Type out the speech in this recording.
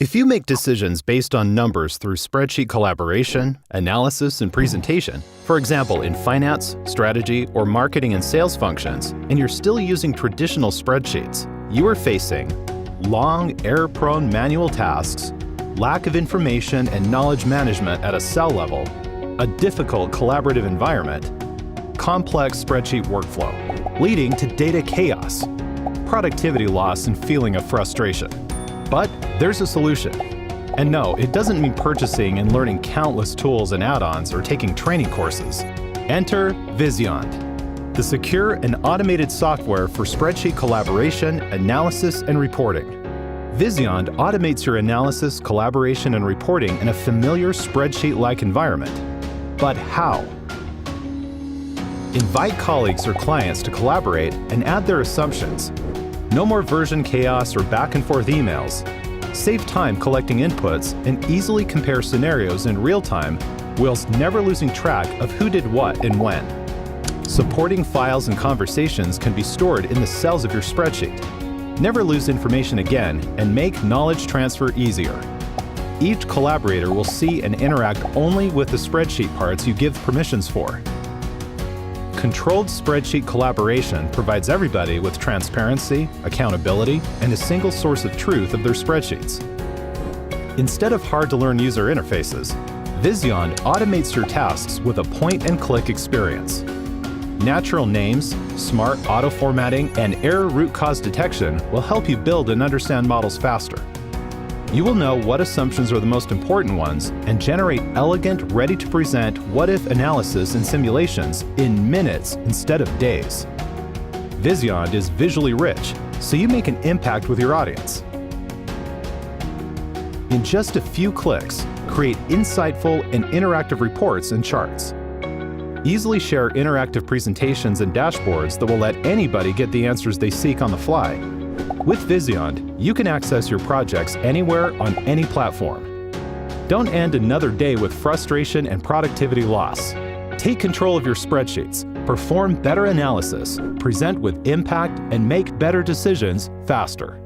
If you make decisions based on numbers through spreadsheet collaboration, analysis, and presentation, for example in finance, strategy, or marketing and sales functions, and you're still using traditional spreadsheets, you are facing long, error-prone manual tasks, lack of information and knowledge management at a cell level, a difficult collaborative environment, complex spreadsheet workflow, leading to data chaos, productivity loss, and feeling of frustration. But there's a solution. And no, it doesn't mean purchasing and learning countless tools and add-ons or taking training courses. Enter Visyond, the secure and automated software for spreadsheet collaboration, analysis, and reporting. Visyond automates your analysis, collaboration, and reporting in a familiar spreadsheet-like environment. But how? Invite colleagues or clients to collaborate and add their assumptions. No more version chaos or back-and-forth emails. Save time collecting inputs and easily compare scenarios in real time, whilst never losing track of who did what and when. Supporting files and conversations can be stored in the cells of your spreadsheet. Never lose information again and make knowledge transfer easier. Each collaborator will see and interact only with the spreadsheet parts you give permissions for. Controlled spreadsheet collaboration provides everybody with transparency, accountability, and a single source of truth of their spreadsheets. Instead of hard-to-learn user interfaces, Visyond automates your tasks with a point-and-click experience. Natural names, smart auto-formatting, and error root cause detection will help you build and understand models faster. You will know what assumptions are the most important ones and generate elegant, ready-to-present what-if analysis and simulations in minutes instead of days. Visyond is visually rich, so you make an impact with your audience. In just a few clicks, create insightful and interactive reports and charts. Easily share interactive presentations and dashboards that will let anybody get the answers they seek on the fly. With Visyond, you can access your projects anywhere on any platform. Don't end another day with frustration and productivity loss. Take control of your spreadsheets, perform better analysis, present with impact, and make better decisions faster.